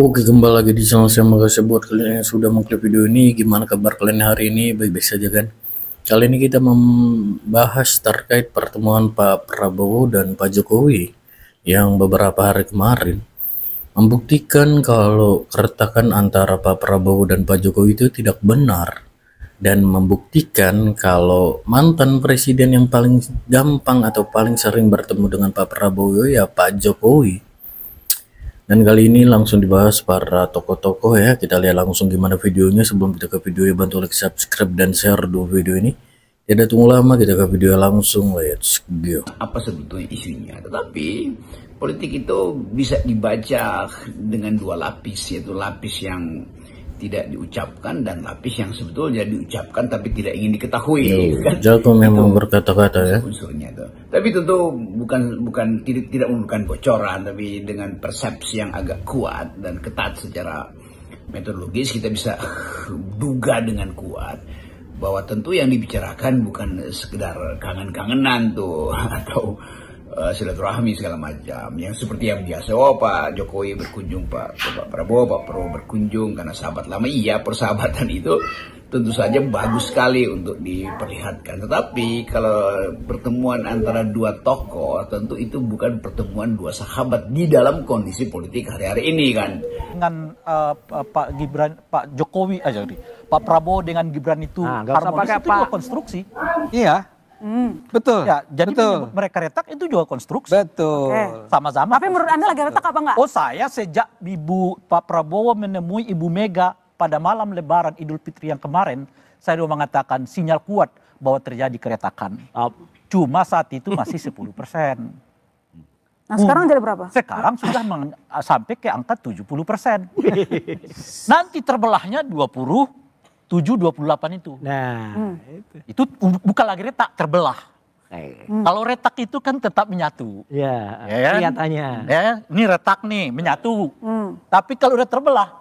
Oke, kembali lagi di channel saya. Makasih buat kalian yang sudah mengklik video ini. Gimana kabar kalian hari ini? Baik-baik saja kan? Kali ini kita membahas terkait pertemuan Pak Prabowo dan Pak Jokowi yang beberapa hari kemarin membuktikan kalau keretakan antara Pak Prabowo dan Pak Jokowi itu tidak benar, dan membuktikan kalau mantan presiden yang paling gampang atau paling sering bertemu dengan Pak Prabowo ya Pak Jokowi. Dan kali ini langsung dibahas para tokoh-tokoh ya. Kita lihat langsung gimana videonya. Sebelum kita ke videonya, bantu like, subscribe, dan share dulu video ini. Tidak tunggu lama, kita ke video langsung. Let's go. Apa sebetulnya isunya? Tetapi politik itu bisa dibaca dengan dua lapis, yaitu lapis yang tidak diucapkan dan lapis yang sebetulnya diucapkan tapi tidak ingin diketahui. Jago memang berkata-kata ya. Unsurnya itu. Tapi tentu bukan tidak memerlukan bocoran, tapi dengan persepsi yang agak kuat dan ketat secara metodologis kita bisa duga dengan kuat bahwa tentu yang dibicarakan bukan sekedar kangen-kangenan tuh atau silaturahmi segala macam yang seperti yang biasa. Pak Jokowi berkunjung, Pak Prabowo berkunjung karena sahabat lama. Iya, persahabatan itu tentu saja bagus sekali untuk diperlihatkan. Tetapi kalau pertemuan antara dua tokoh, tentu itu bukan pertemuan dua sahabat di dalam kondisi politik hari-hari ini kan. Dengan Pak Jokowi aja, Pak Prabowo dengan Gibran itu harmonis, itu juga konstruksi. Iya. Betul. Ya, jadi betul. mereka retak itu juga konstruksi. Betul. Sama-sama. Tapi menurut Anda lagi retak apa enggak? Oh, saya sejak Pak Prabowo menemui Ibu Mega pada malam Lebaran Idul Fitri yang kemarin, saya sudah mengatakan sinyal kuat bahwa terjadi keretakan. Cuma saat itu masih 10%. Nah, sekarang jadi berapa? Sekarang sudah sampai ke angka 70%. Nanti terbelahnya 27-28 itu. Nah, itu bukan lagi retak, terbelah. Kalau retak itu kan tetap menyatu. ya, Ya, kelihatannya. Ya, ini retak nih, menyatu. Tapi kalau udah terbelah.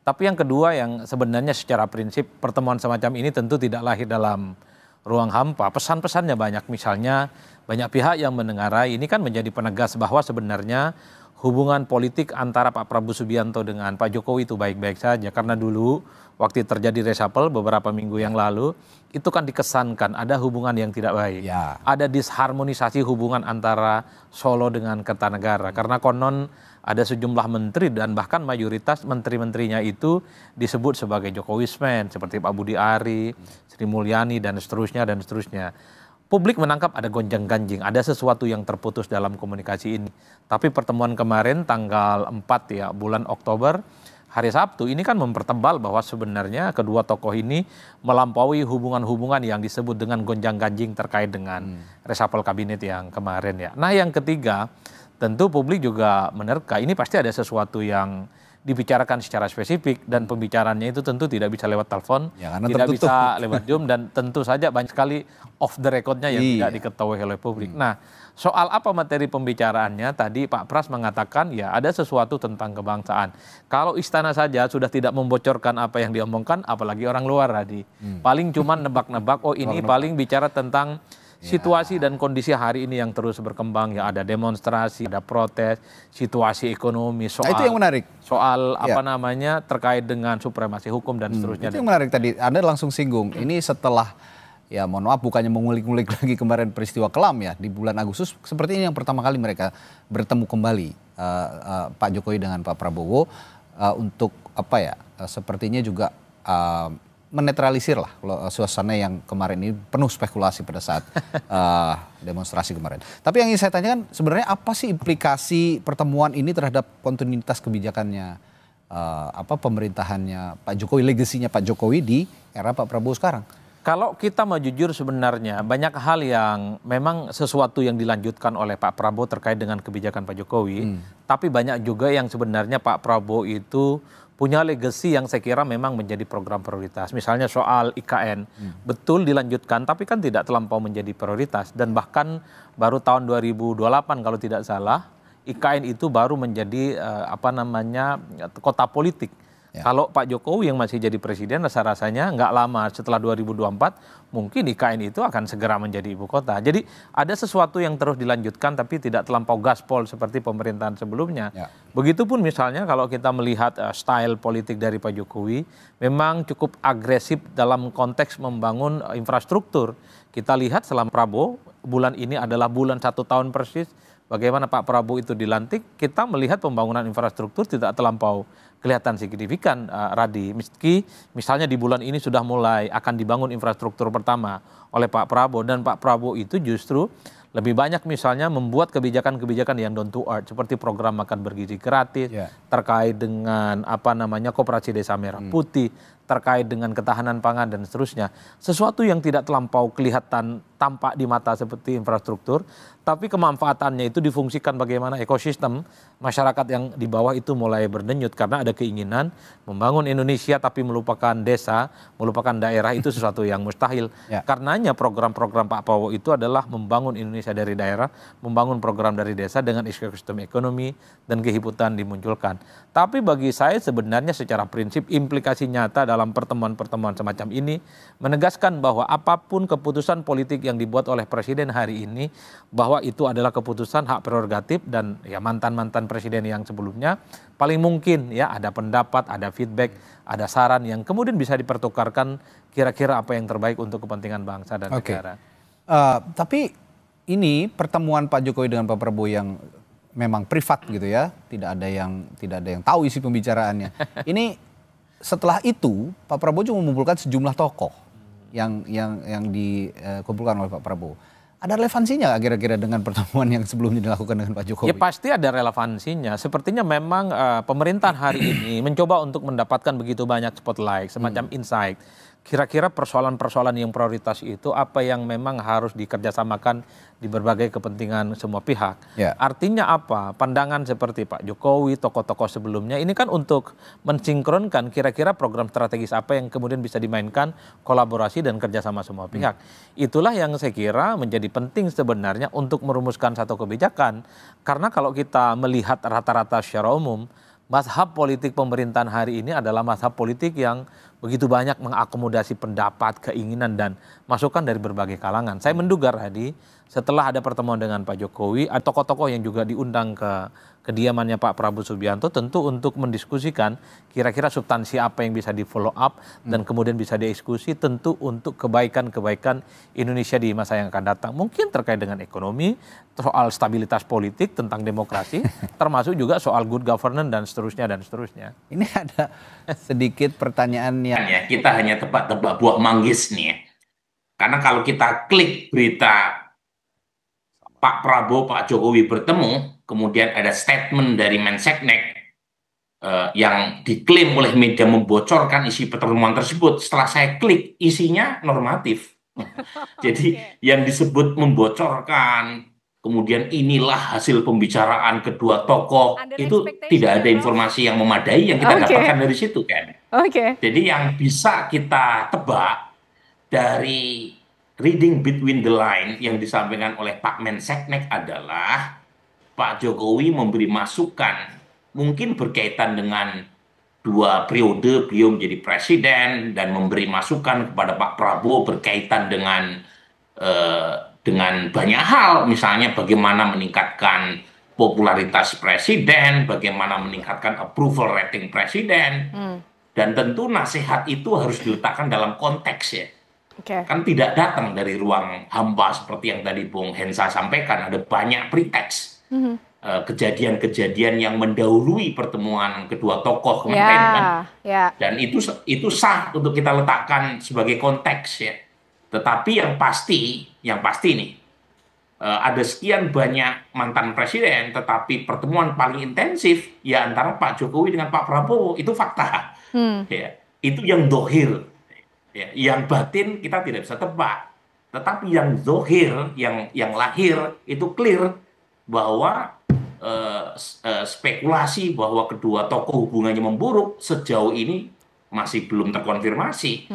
Tapi yang kedua yang sebenarnya secara prinsip pertemuan semacam ini tentu tidak lahir dalam ruang hampa. Pesan-pesannya banyak, misalnya banyak pihak yang mendengarai ini kan menjadi penegas bahwa sebenarnya hubungan politik antara Pak Prabowo Subianto dengan Pak Jokowi itu baik-baik saja. Karena dulu waktu terjadi reshuffle beberapa minggu yang lalu, itu kan dikesankan ada hubungan yang tidak baik. Ya. Ada disharmonisasi hubungan antara Solo dengan Kertanegara. Karena konon ada sejumlah menteri dan bahkan mayoritas menteri-menterinya itu disebut sebagai Jokowismen. Seperti Pak Budi Ari, Sri Mulyani, dan seterusnya, dan seterusnya. Publik menangkap ada gonjang-ganjing, ada sesuatu yang terputus dalam komunikasi ini. Tapi pertemuan kemarin tanggal 4 ya, bulan Oktober, hari Sabtu, ini kan mempertebal bahwa sebenarnya kedua tokoh ini melampaui hubungan-hubungan yang disebut dengan gonjang-ganjing terkait dengan reshuffle kabinet yang kemarin ya. Nah, yang ketiga, tentu publik juga menerka, ini pasti ada sesuatu yang dibicarakan secara spesifik dan pembicaraannya itu tentu tidak bisa lewat telepon, Ya, karena tidak tertutup. bisa lewat Zoom, dan tentu saja banyak sekali off the record-nya yang tidak diketahui oleh publik. Nah, soal apa materi pembicaraannya, tadi Pak Pras mengatakan ya ada sesuatu tentang kebangsaan. Kalau istana saja sudah tidak membocorkan apa yang diomongkan, apalagi orang luar tadi. Paling cuma nebak-nebak, oh ini paling bicara tentang situasi dan kondisi hari ini yang terus berkembang, ya ada demonstrasi, ada protes, situasi ekonomi, soal Nah, itu yang menarik. Soal apa namanya terkait dengan supremasi hukum dan seterusnya. Itu yang menarik tadi, Anda langsung singgung. Ini setelah, ya mohon maaf bukannya mengulik-ngulik lagi kemarin peristiwa kelam ya, di bulan Agustus, seperti ini yang pertama kali mereka bertemu kembali, Pak Jokowi dengan Pak Prabowo, untuk apa ya, sepertinya juga menetralisir lah suasana yang kemarin ini penuh spekulasi pada saat demonstrasi kemarin. Tapi yang ingin saya tanyakan sebenarnya apa sih implikasi pertemuan ini terhadap kontinuitas kebijakannya, pemerintahannya Pak Jokowi, legasinya Pak Jokowi di era Pak Prabowo sekarang? Kalau kita mau jujur sebenarnya banyak hal yang memang sesuatu yang dilanjutkan oleh Pak Prabowo terkait dengan kebijakan Pak Jokowi. Tapi banyak juga yang sebenarnya Pak Prabowo itu punya legasi yang saya kira memang menjadi program prioritas. Misalnya soal IKN, betul dilanjutkan tapi kan tidak terlampau menjadi prioritas. Dan bahkan baru tahun 2028 kalau tidak salah, IKN itu baru menjadi kota politik. Kalau Pak Jokowi yang masih jadi presiden, rasa-rasanya nggak lama setelah 2024 mungkin IKN itu akan segera menjadi ibu kota. Jadi ada sesuatu yang terus dilanjutkan tapi tidak terlampau gaspol seperti pemerintahan sebelumnya. Begitupun misalnya kalau kita melihat style politik dari Pak Jokowi memang cukup agresif dalam konteks membangun infrastruktur. Kita lihat selama Prabowo, bulan ini adalah bulan 1 tahun persis bagaimana Pak Prabowo itu dilantik, kita melihat pembangunan infrastruktur tidak terlampau kelihatan signifikan, Radi. Meski misalnya di bulan ini sudah mulai akan dibangun infrastruktur pertama oleh Pak Prabowo, dan Pak Prabowo itu justru lebih banyak misalnya membuat kebijakan-kebijakan yang down to earth seperti program makan bergizi gratis, terkait dengan koperasi desa merah putih, terkait dengan ketahanan pangan dan seterusnya. Sesuatu yang tidak terlampau kelihatan tampak di mata seperti infrastruktur, tapi kemanfaatannya itu difungsikan bagaimana ekosistem masyarakat yang di bawah itu mulai berdenyut karena ada keinginan membangun Indonesia tapi melupakan desa, melupakan daerah, itu sesuatu yang mustahil. Karenanya program-program Pak Prabowo itu adalah membangun Indonesia dari daerah, membangun program dari desa dengan ekosistem ekonomi dan kehidupan dimunculkan. Tapi bagi saya sebenarnya secara prinsip implikasi nyata dalam pertemuan-pertemuan semacam ini menegaskan bahwa apapun keputusan politik yang dibuat oleh presiden hari ini, bahwa itu adalah keputusan hak prerogatif dan ya mantan-mantan presiden yang sebelumnya paling mungkin ya ada pendapat, ada feedback, ada saran yang kemudian bisa dipertukarkan kira-kira apa yang terbaik untuk kepentingan bangsa dan negara. Tapi ini pertemuan Pak Jokowi dengan Pak Prabowo yang memang privat gitu ya, tidak ada yang tahu isi pembicaraannya. Ini setelah itu Pak Prabowo juga mengumpulkan sejumlah tokoh yang dikumpulkan oleh Pak Prabowo. Ada relevansinya nggak kira-kira dengan pertemuan yang sebelumnya dilakukan dengan Pak Jokowi? Ya pasti ada relevansinya. Sepertinya memang pemerintahan hari ini mencoba untuk mendapatkan begitu banyak spotlight, semacam insight. Kira-kira persoalan-persoalan yang prioritas itu apa yang memang harus dikerjasamakan di berbagai kepentingan semua pihak. Artinya apa? Pandangan seperti Pak Jokowi, tokoh-tokoh sebelumnya ini kan untuk mensinkronkan kira-kira program strategis apa yang kemudian bisa dimainkan kolaborasi dan kerjasama semua pihak. Itulah yang saya kira menjadi penting sebenarnya untuk merumuskan satu kebijakan. Karena kalau kita melihat rata-rata secara umum, mazhab politik pemerintahan hari ini adalah mazhab politik yang begitu banyak mengakomodasi pendapat, keinginan, dan masukan dari berbagai kalangan. Saya menduga, Radi, setelah ada pertemuan dengan Pak Jokowi, ada tokoh-tokoh yang juga diundang ke kediamannya Pak Prabowo Subianto tentu untuk mendiskusikan kira-kira substansi apa yang bisa di follow up dan kemudian bisa dieksekusi tentu untuk kebaikan-kebaikan Indonesia di masa yang akan datang. Mungkin terkait dengan ekonomi, soal stabilitas politik, tentang demokrasi, termasuk juga soal good governance dan seterusnya dan seterusnya. Ini ada sedikit pertanyaan yang kita hanya tebak-tebak buah manggis nih ya. Karena kalau kita klik berita Pak Prabowo, Pak Jokowi bertemu, kemudian ada statement dari Menseknek yang diklaim oleh media membocorkan isi pertemuan tersebut. Setelah saya klik, isinya normatif. Jadi yang disebut membocorkan, kemudian inilah hasil pembicaraan kedua tokoh, itu tidak ada informasi yang memadai yang kita dapatkan dari situ kan. Jadi yang bisa kita tebak dari reading between the line yang disampaikan oleh Pak Menseknek adalah Pak Jokowi memberi masukan mungkin berkaitan dengan 2 periode beliau menjadi presiden dan memberi masukan kepada Pak Prabowo berkaitan dengan banyak hal, misalnya bagaimana meningkatkan popularitas presiden, bagaimana meningkatkan approval rating presiden, dan tentu nasihat itu harus diletakkan dalam konteks ya. Kan tidak datang dari ruang hampa seperti yang tadi Bung Hensa sampaikan, ada banyak preteks. Kejadian-kejadian yang mendahului pertemuan kedua tokoh kemarin kan. Dan itu sah untuk kita letakkan sebagai konteks ya. Tetapi yang pasti nih, ada sekian banyak mantan presiden, tetapi pertemuan paling intensif ya antara Pak Jokowi dengan Pak Prabowo, itu fakta. Ya, itu yang dohir. Ya, yang batin kita tidak bisa tebak, tetapi yang zohir, yang lahir itu clear bahwa spekulasi bahwa kedua tokoh hubungannya memburuk sejauh ini masih belum terkonfirmasi.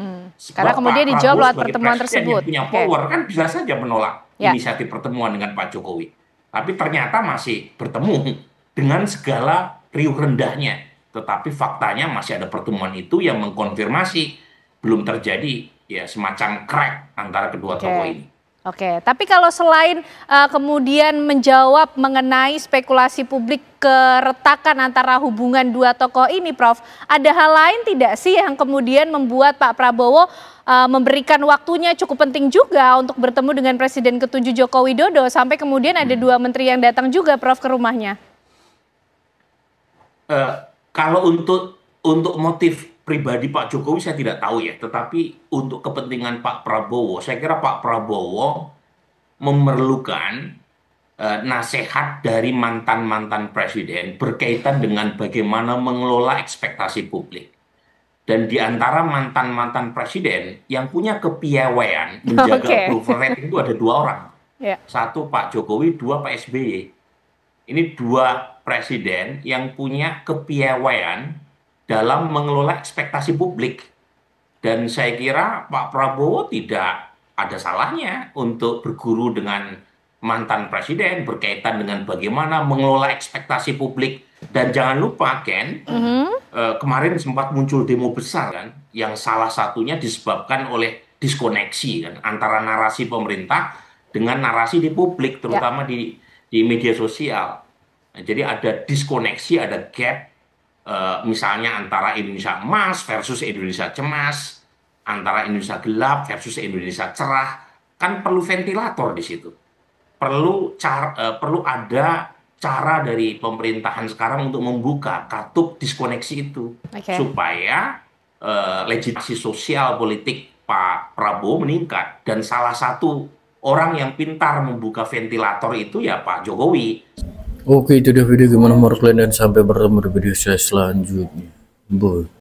Karena kemudian dijawab lewat pertemuan tersebut. Yang punya power kan bisa saja menolak inisiatif pertemuan dengan Pak Jokowi, tapi ternyata masih bertemu dengan segala riuh rendahnya. Tetapi faktanya masih ada pertemuan itu yang mengkonfirmasi belum terjadi ya semacam crack antara kedua tokoh ini. Oke, tapi kalau selain kemudian menjawab mengenai spekulasi publik keretakan antara hubungan dua tokoh ini, Prof, ada hal lain tidak sih yang kemudian membuat Pak Prabowo memberikan waktunya cukup penting juga untuk bertemu dengan Presiden ke-7 Joko Widodo sampai kemudian ada 2 menteri yang datang juga, Prof, ke rumahnya? Kalau untuk motif pribadi Pak Jokowi saya tidak tahu ya, tetapi untuk kepentingan Pak Prabowo, saya kira Pak Prabowo memerlukan nasihat dari mantan-mantan presiden berkaitan dengan bagaimana mengelola ekspektasi publik. Dan di antara mantan-mantan presiden yang punya kepiawaian menjaga approval rating itu ada 2 orang. Satu Pak Jokowi, 2 Pak SBY. Ini 2 presiden yang punya kepiawaian dalam mengelola ekspektasi publik. Dan saya kira Pak Prabowo tidak ada salahnya untuk berguru dengan mantan presiden berkaitan dengan bagaimana mengelola ekspektasi publik. Dan jangan lupa Ken, kemarin sempat muncul demo besar kan, yang salah satunya disebabkan oleh diskoneksi kan, antara narasi pemerintah dengan narasi di publik, terutama di media sosial. Nah, jadi ada diskoneksi, ada gap. Misalnya antara Indonesia emas versus Indonesia cemas, antara Indonesia gelap versus Indonesia cerah, kan perlu ventilator di situ. Perlu ada cara dari pemerintahan sekarang untuk membuka katup diskoneksi itu, supaya legitimasi sosial politik Pak Prabowo meningkat. Dan salah satu orang yang pintar membuka ventilator itu ya Pak Jokowi. Oke, itu dia video gimana menurut kalian dan sampai bertemu di video saya selanjutnya. Bye.